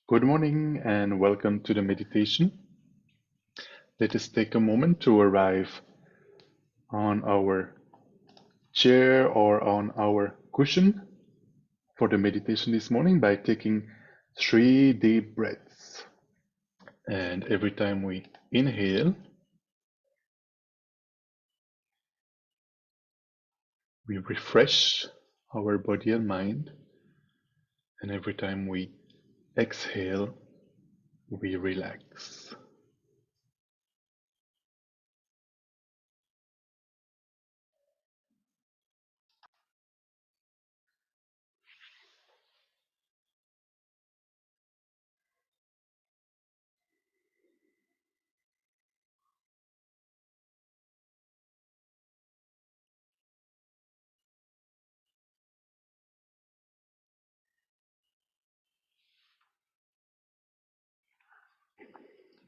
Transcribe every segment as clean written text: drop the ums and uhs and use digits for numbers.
Good morning and welcome to the meditation. Let us take a moment to arrive on our chair or on our cushion for the meditation this morning by taking 3 deep breaths. And every time we inhale, we refresh our body and mind. And every time we exhale, we relax.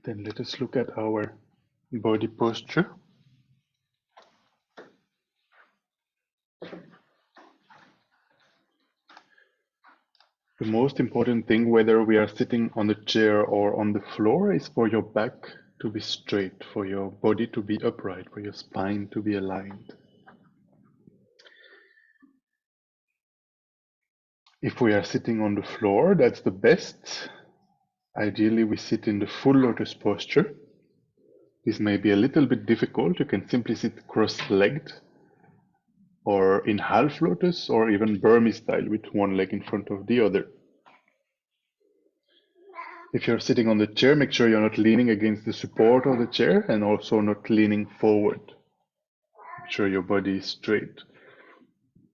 Then let us look at our body posture. The most important thing, whether we are sitting on the chair or on the floor, is for your back to be straight, for your body to be upright, for your spine to be aligned. If we are sitting on the floor, that's the best. Ideally, we sit in the full lotus posture. This may be a little bit difficult. You can simply sit cross-legged or in half lotus or even Burmese style with one leg in front of the other. If you're sitting on the chair, make sure you're not leaning against the support of the chair and also not leaning forward. Make sure your body is straight.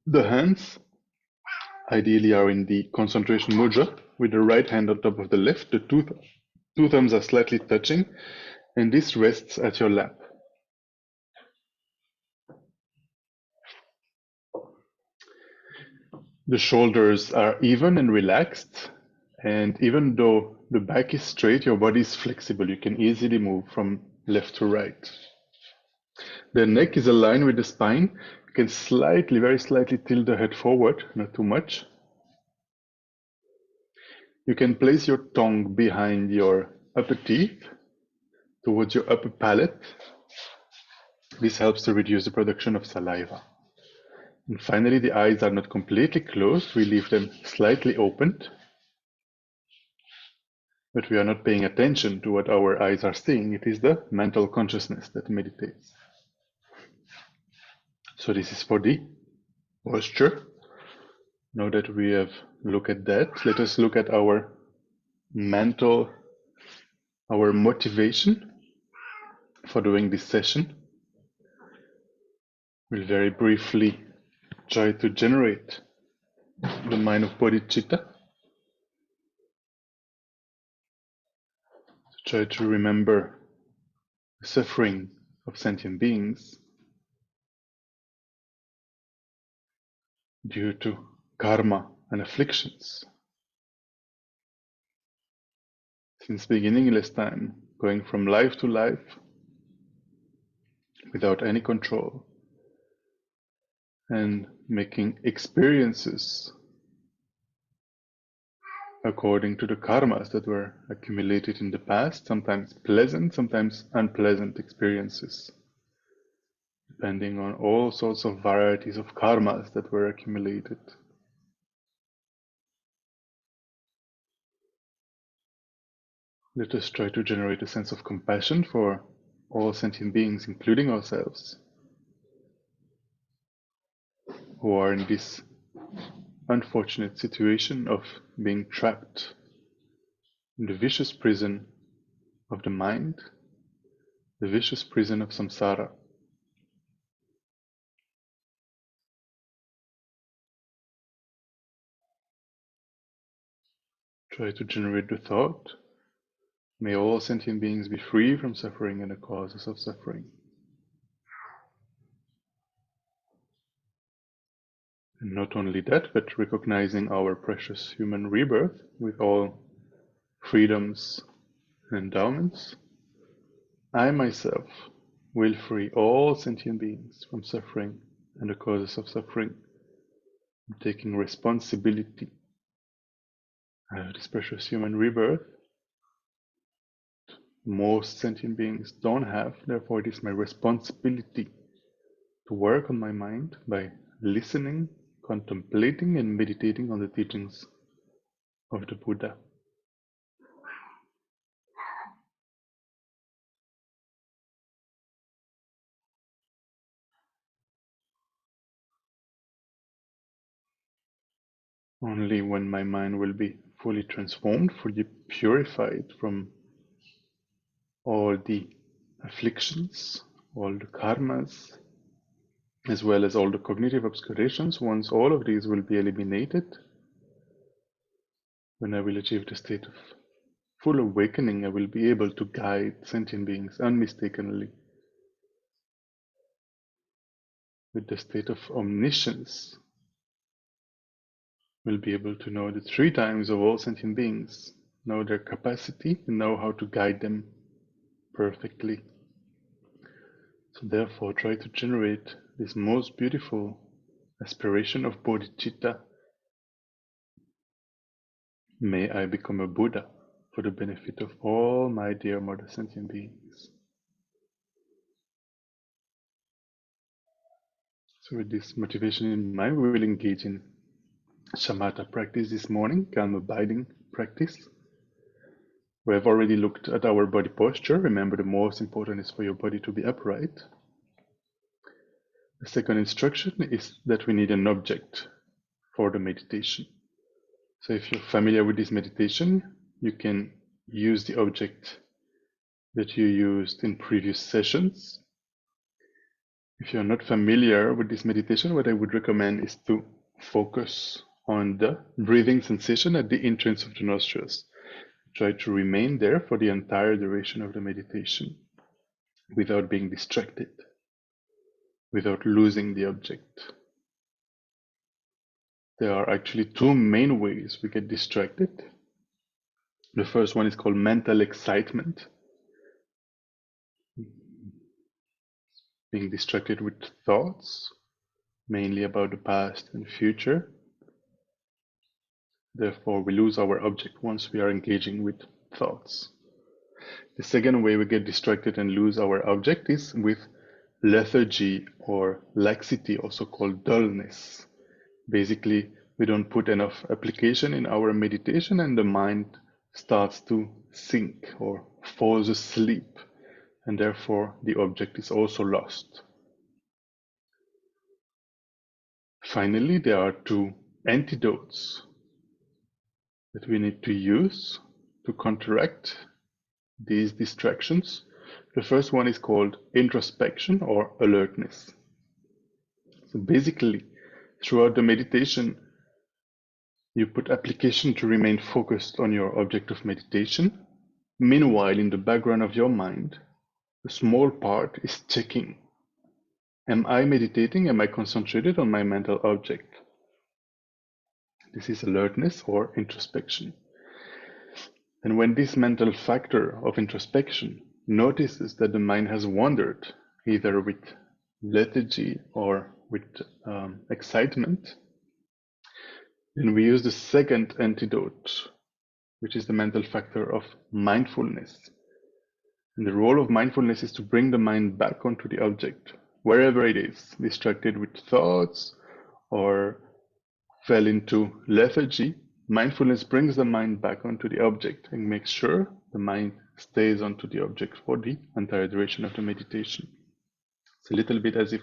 The hands ideally are in the concentration mudra with the right hand on top of the left. The two thumbs are slightly touching and this rests at your lap. The shoulders are even and relaxed, and even though the back is straight, your body is flexible. You can easily move from left to right. The neck is aligned with the spine. You can slightly, very slightly tilt the head forward, not too much. You can place your tongue behind your upper teeth towards your upper palate. This helps to reduce the production of saliva. And finally, the eyes are not completely closed. We leave them slightly opened, but we are not paying attention to what our eyes are seeing. It is the mental consciousness that meditates. So this is for the posture. Now that we have looked at that, let us look at our mental, our motivation for doing this session. We'll very briefly try to generate the mind of bodhicitta. Try to remember the suffering of sentient beings due to karma and afflictions. Since beginningless time, going from life to life without any control and making experiences according to the karmas that were accumulated in the past, sometimes pleasant, sometimes unpleasant experiences, depending on all sorts of varieties of karmas that were accumulated. Let us try to generate a sense of compassion for all sentient beings, including ourselves, who are in this unfortunate situation of being trapped in the vicious prison of the mind, the vicious prison of samsara. Try to generate the thought, may all sentient beings be free from suffering and the causes of suffering. And not only that, but recognizing our precious human rebirth with all freedoms and endowments, I myself will free all sentient beings from suffering and the causes of suffering, taking responsibility I have this precious human rebirth. Most sentient beings don't have, therefore, it is my responsibility to work on my mind by listening, contemplating, and meditating on the teachings of the Buddha. Only when my mind will be fully transformed, fully purified from all the afflictions, all the karmas, as well as all the cognitive obscurations, once all of these will be eliminated, when I will achieve the state of full awakening, I will be able to guide sentient beings unmistakably with the state of omniscience. Will be able to know the three times of all sentient beings, know their capacity, and know how to guide them perfectly. So therefore, try to generate this most beautiful aspiration of bodhicitta. May I become a Buddha for the benefit of all my dear mother sentient beings. So with this motivation in mind, we will engage in Shamatha practice this morning, calm abiding practice. We have already looked at our body posture. Remember, the most important is for your body to be upright. The second instruction is that we need an object for the meditation. So if you're familiar with this meditation, you can use the object that you used in previous sessions. If you're not familiar with this meditation, what I would recommend is to focus on the breathing sensation at the entrance of the nostrils. Try to remain there for the entire duration of the meditation without being distracted, without losing the object. There are actually two main ways we get distracted. The first one is called mental excitement, being distracted with thoughts, mainly about the past and future. Therefore, we lose our object once we are engaging with thoughts. The second way we get distracted and lose our object is with lethargy or laxity, also called dullness. Basically, we don't put enough application in our meditation and the mind starts to sink or falls asleep, and therefore the object is also lost. Finally, there are two antidotes that we need to use to counteract these distractions. The first one is called introspection or alertness. So basically, throughout the meditation, you put application to remain focused on your object of meditation. Meanwhile, in the background of your mind, a small part is checking. Am I meditating? Am I concentrated on my mental object? This is alertness or introspection. And when this mental factor of introspection notices that the mind has wandered, either with lethargy or with excitement, then we use the second antidote, which is the mental factor of mindfulness. And the role of mindfulness is to bring the mind back onto the object, wherever it is, distracted with thoughts or fell into lethargy. Mindfulness brings the mind back onto the object and makes sure the mind stays onto the object for the entire duration of the meditation. It's a little bit as if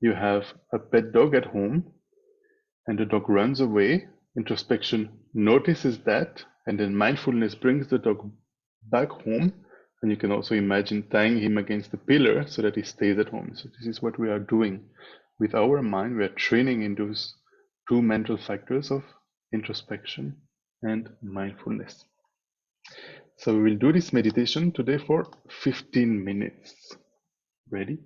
you have a pet dog at home and the dog runs away. Introspection notices that, and then mindfulness brings the dog back home. And you can also imagine tying him against the pillar so that he stays at home. So this is what we are doing with our mind. We are training in those two mental factors of introspection and mindfulness. So we will do this meditation today for 15 minutes. Ready?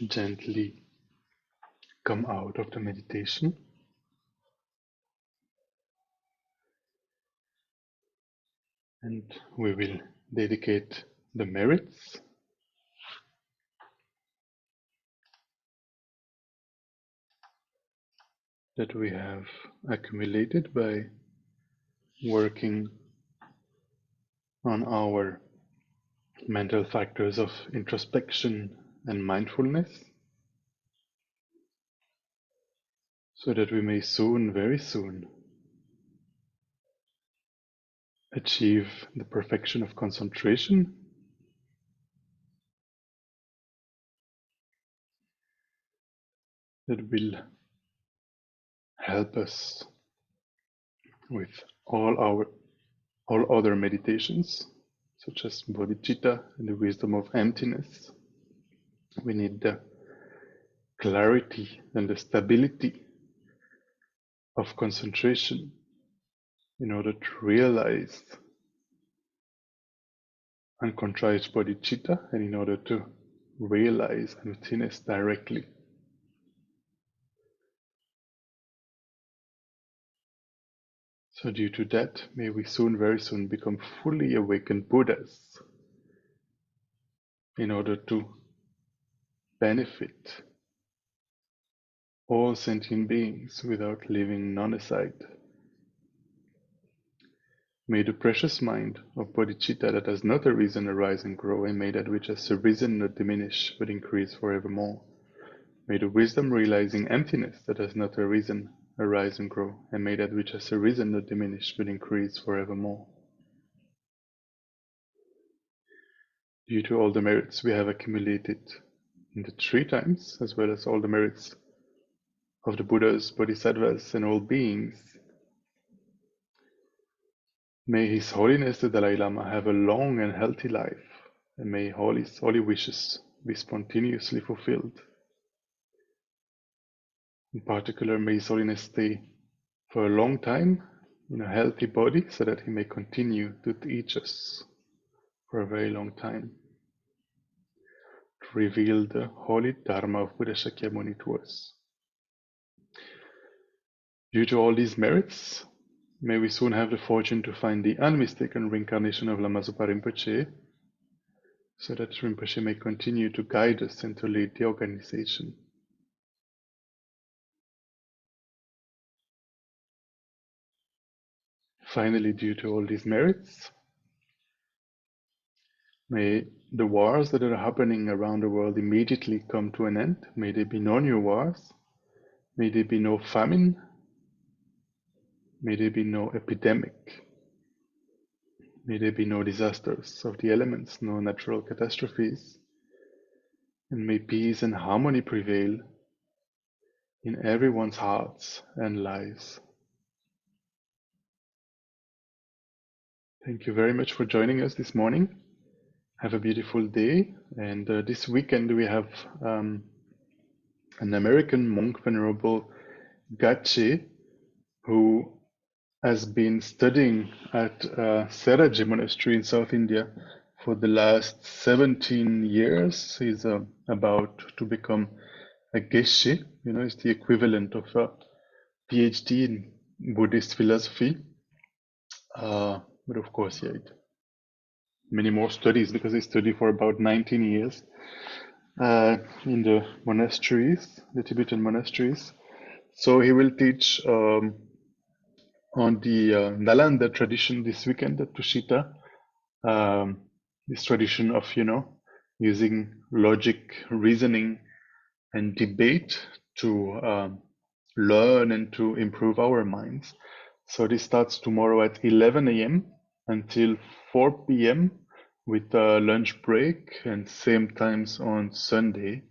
gently come out of the meditation. And we will dedicate the merits that we have accumulated by working on our mental factors of introspection and mindfulness, so that we may soon, very soon, achieve the perfection of concentration that will help us with all other meditations, such as bodhicitta and the wisdom of emptiness. We need the clarity and the stability of concentration in order to realize uncontrived bodhicitta and in order to realize emptiness directly. So due to that, may we soon, very soon, become fully awakened Buddhas in order to benefit all sentient beings without leaving none aside. May the precious mind of bodhicitta that has not arisen arise and grow, and may that which has arisen not diminish but increase forevermore. May the wisdom realizing emptiness that has not arisen arise and grow, and may that which has arisen not diminish but increase forevermore. Due to all the merits we have accumulated in the 3 times, as well as all the merits of the Buddhas, Bodhisattvas, and all beings, may His Holiness the Dalai Lama have a long and healthy life, and may all his holy wishes be spontaneously fulfilled. In particular, may His Holiness stay for a long time in a healthy body so that he may continue to teach us for a very long time, to reveal the holy Dharma of Buddha Shakyamuni to us. Due to all these merits, may we soon have the fortune to find the unmistaken reincarnation of Lama Zopa Rinpoche, so that Rinpoche may continue to guide us and to lead the organization. Finally, due to all these merits, may the wars that are happening around the world immediately come to an end. May there be no new wars. May there be no famine. May there be no epidemic. May there be no disasters of the elements, no natural catastrophes. And may peace and harmony prevail in everyone's hearts and lives. Thank you very much for joining us this morning. Have a beautiful day. And this weekend we have an American monk, Venerable Gache, who has been studying at Seraji Monastery in South India for the last 17 years. He's about to become a Geshe, it's the equivalent of a PhD in Buddhist philosophy. But of course, many more studies, because he studied for about 19 years in the monasteries, the Tibetan monasteries. So he will teach on the Nalanda tradition this weekend at Tushita. This tradition of, using logic, reasoning, and debate to learn and to improve our minds. So this starts tomorrow at 11 a.m. until 4 p.m. with a lunch break, and same times on Sunday.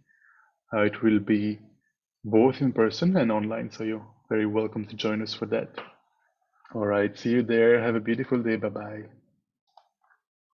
It will be both in person and online, so you're very welcome to join us for that. All right, see you there. Have a beautiful day. Bye-bye.